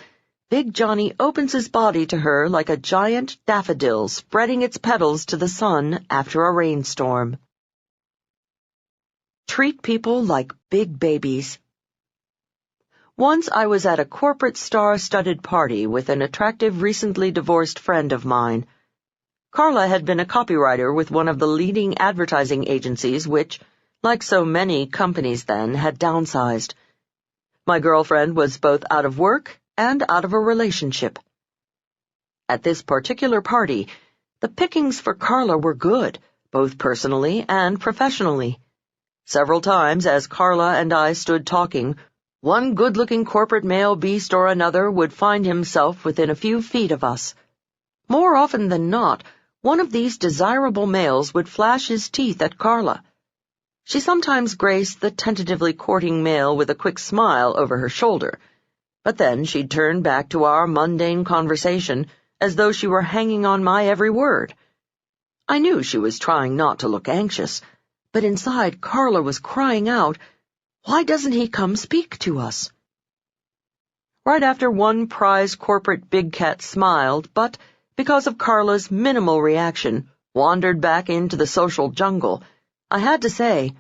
Big Johnny opens his body to her like a giant daffodil spreading its petals to the sun after a rainstorm. treat people like big babies. Once I was at a corporate star-studded party with an attractive recently divorced friend of mine. Carla had been a copywriter with one of the leading advertising agencies which, like so many companies then, had downsized. My girlfriend was both out of work and out of a relationship. At this particular party, the pickings for Carla were good, both personally and professionally. Several times, as Carla and I stood talking, one good-looking corporate male beast or another would find himself within a few feet of us. More often than not, one of these desirable males would flash his teeth at Carla. She sometimes graced the tentatively courting male with a quick smile over her shoulder, but then she'd turn back to our mundane conversation as though she were hanging on my every word. I knew she was trying not to look anxious, but inside Carla was crying out, "Why doesn't he come speak to us?" Right after one prize corporate big cat smiled, but, because of Carla's minimal reaction, wandered back into the social jungle, I had to say,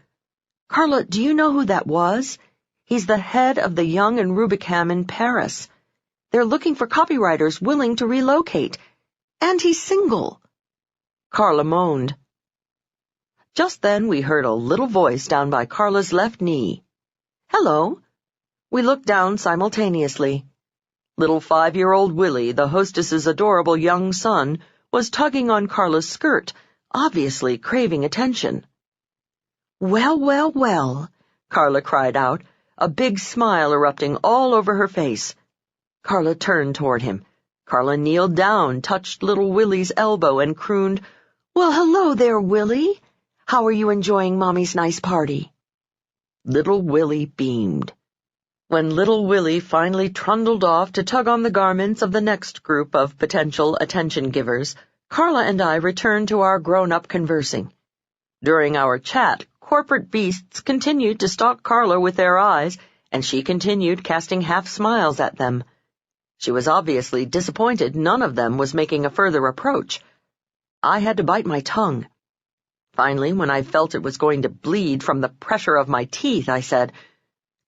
"Carla, do you know who that was? He's the head of the Young and Rubicam in Paris. They're looking for copywriters willing to relocate. And he's single." Carla moaned. Just then we heard a little voice down by Carla's left knee. "Hello." We looked down simultaneously. Little 5-year-old Willie, the hostess's adorable young son, was tugging on Carla's skirt, obviously craving attention. "Well, well, well," Carla cried out, a big smile erupting all over her face. Carla turned toward him. Carla kneeled down, touched little Willie's elbow, and crooned, "Well, hello there, Willie. How are you enjoying Mommy's nice party?" Little Willie beamed. When little Willie finally trundled off to tug on the garments of the next group of potential attention-givers, Carla and I returned to our grown-up conversing. During our chat, corporate beasts continued to stalk Carla with their eyes, and she continued casting half-smiles at them. She was obviously disappointed none of them was making a further approach. I had to bite my tongue. Finally, when I felt it was going to bleed from the pressure of my teeth, I said,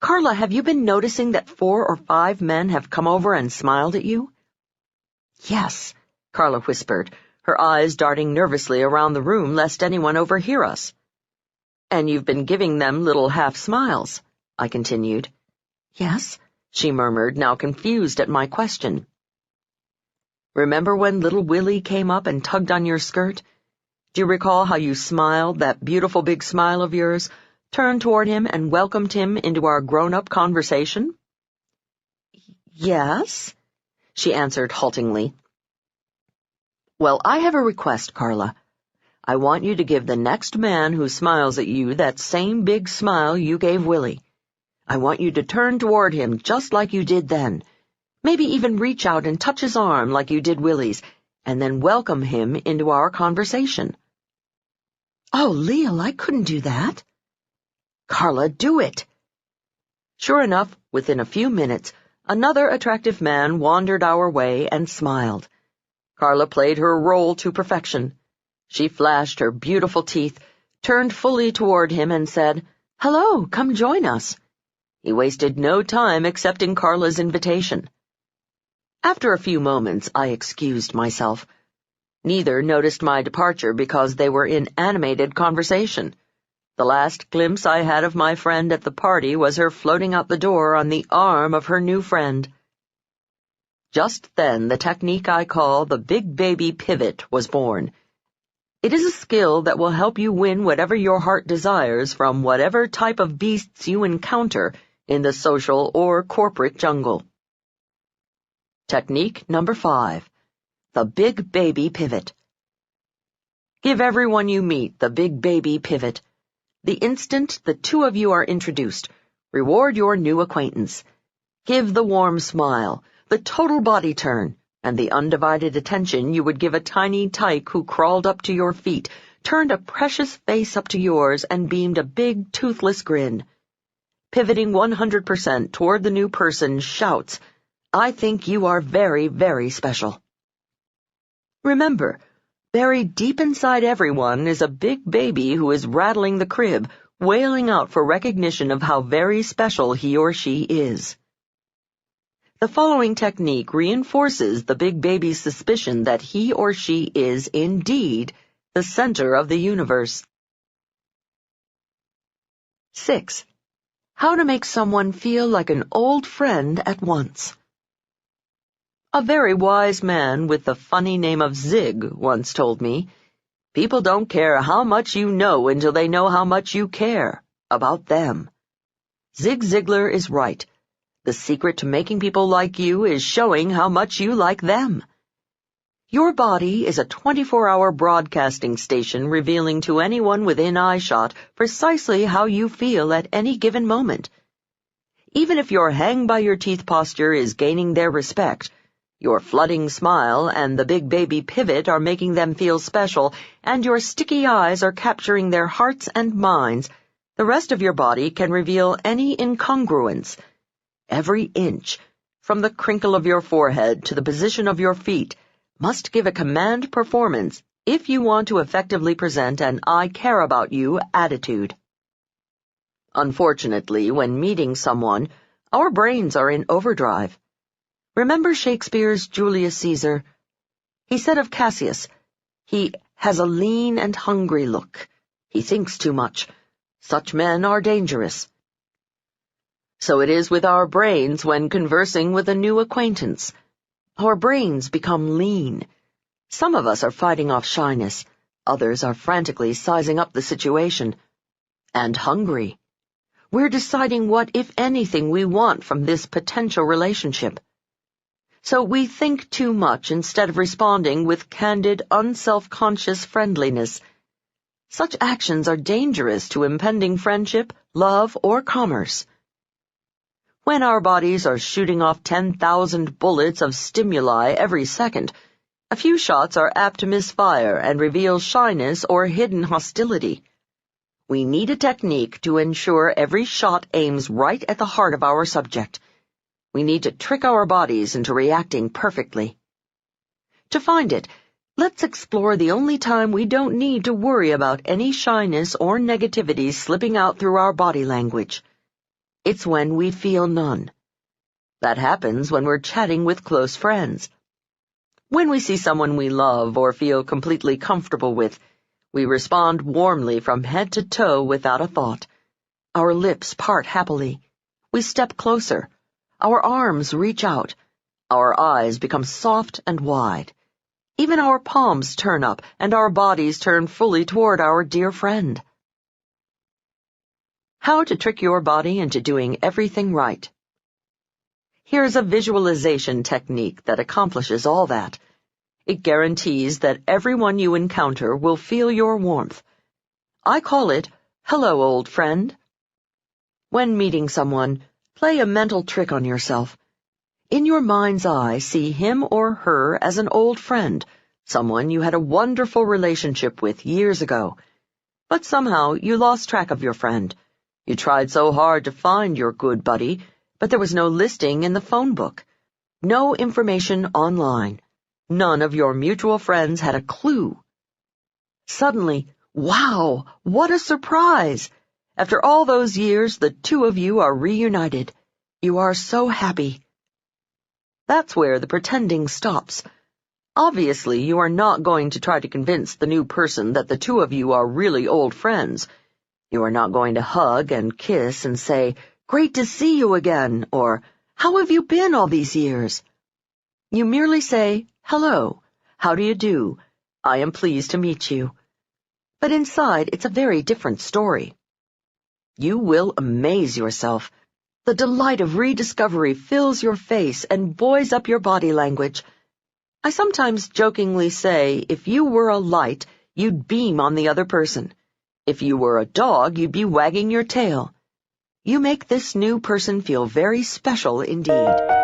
"Carla, have you been noticing that 4 or 5 men have come over and smiled at you?" "Yes," Carla whispered, her eyes darting nervously around the room lest anyone overhear us. "And you've been giving them little half-smiles," I continued. "Yes," she murmured, now confused at my question. "Remember when little Willie came up and tugged on your skirt? Do you recall how you smiled, that beautiful big smile of yours, turned toward him and welcomed him into our grown-up conversation?" "Yes," she answered haltingly. "Well, I have a request, Carla. I want you to give the next man who smiles at you that same big smile you gave Willie. I want you to turn toward him just like you did then. Maybe even reach out and touch his arm like you did Willie's, and then welcome him into our conversation." "Oh, Leil, I couldn't do that." "Carla, do it." Sure enough, within a few minutes, another attractive man wandered our way and smiled. Carla played her role to perfection. She flashed her beautiful teeth, turned fully toward him, and said, "Hello, come join us." He wasted no time accepting Carla's invitation. After a few moments, I excused myself. Neither noticed my departure because they were in animated conversation. The last glimpse I had of my friend at the party was her floating out the door on the arm of her new friend. Just then the technique I call the big baby pivot was born. It is a skill that will help you win whatever your heart desires from whatever type of beasts you encounter in the social or corporate jungle. Technique number 5. The big baby pivot. Give everyone you meet the big baby pivot. The instant the two of you are introduced, reward your new acquaintance. Give the warm smile, the total body turn, and the undivided attention you would give a tiny tyke who crawled up to your feet, turned a precious face up to yours, and beamed a big, toothless grin. Pivoting 100% toward the new person shouts, "I think you are very, very special." Remember, buried deep inside everyone is a big baby who is rattling the crib, wailing out for recognition of how very special he or she is. The following technique reinforces the big baby's suspicion that he or she is indeed the center of the universe. 6. How to make someone feel like an old friend at once. A very wise man with the funny name of Zig once told me, "People don't care how much you know until they know how much you care about them." Zig Ziglar is right. The secret to making people like you is showing how much you like them. Your body is a 24-hour broadcasting station revealing to anyone within eyeshot precisely how you feel at any given moment. Even if your hang-by-your-teeth posture is gaining their respect, your flooding smile and the big baby pivot are making them feel special, and your sticky eyes are capturing their hearts and minds, the rest of your body can reveal any incongruence. Every inch, from the crinkle of your forehead to the position of your feet, must give a command performance if you want to effectively present an "I care about you" attitude. Unfortunately, when meeting someone, our brains are in overdrive. Remember Shakespeare's Julius Caesar? He said of Cassius, "He has a lean and hungry look. He thinks too much. Such men are dangerous." So it is with our brains when conversing with a new acquaintance. Our brains become lean. Some of us are fighting off shyness. Others are frantically sizing up the situation. And hungry. We're deciding what, if anything, we want from this potential relationship. So we think too much instead of responding with candid, unself-conscious friendliness. Such actions are dangerous to impending friendship, love, or commerce. When our bodies are shooting off 10,000 bullets of stimuli every second, a few shots are apt to misfire and reveal shyness or hidden hostility. We need a technique to ensure every shot aims right at the heart of our subject. We need to trick our bodies into reacting perfectly. To find it, let's explore the only time we don't need to worry about any shyness or negativity slipping out through our body language. It's when we feel none. That happens when we're chatting with close friends. When we see someone we love or feel completely comfortable with, we respond warmly from head to toe without a thought. Our lips part happily. We step closer. Our arms reach out. Our eyes become soft and wide. Even our palms turn up and our bodies turn fully toward our dear friend. How to trick your body into doing everything right. Here's a visualization technique that accomplishes all that. It guarantees that everyone you encounter will feel your warmth. I call it, "Hello, old friend." When meeting someone, play a mental trick on yourself. In your mind's eye, see him or her as an old friend, someone you had a wonderful relationship with years ago. But somehow you lost track of your friend. You tried so hard to find your good buddy, but there was no listing in the phone book. No information online. None of your mutual friends had a clue. Suddenly, wow, what a surprise! After all those years, the two of you are reunited. You are so happy. That's where the pretending stops. Obviously, you are not going to try to convince the new person that the two of you are really old friends. You are not going to hug and kiss and say, "Great to see you again," or, "How have you been all these years?" You merely say, "Hello, how do you do? I am pleased to meet you." But inside, it's a very different story. You will amaze yourself. The delight of rediscovery fills your face and buoys up your body language. I sometimes jokingly say, if you were a light, you'd beam on the other person. If you were a dog, you'd be wagging your tail. You make this new person feel very special indeed.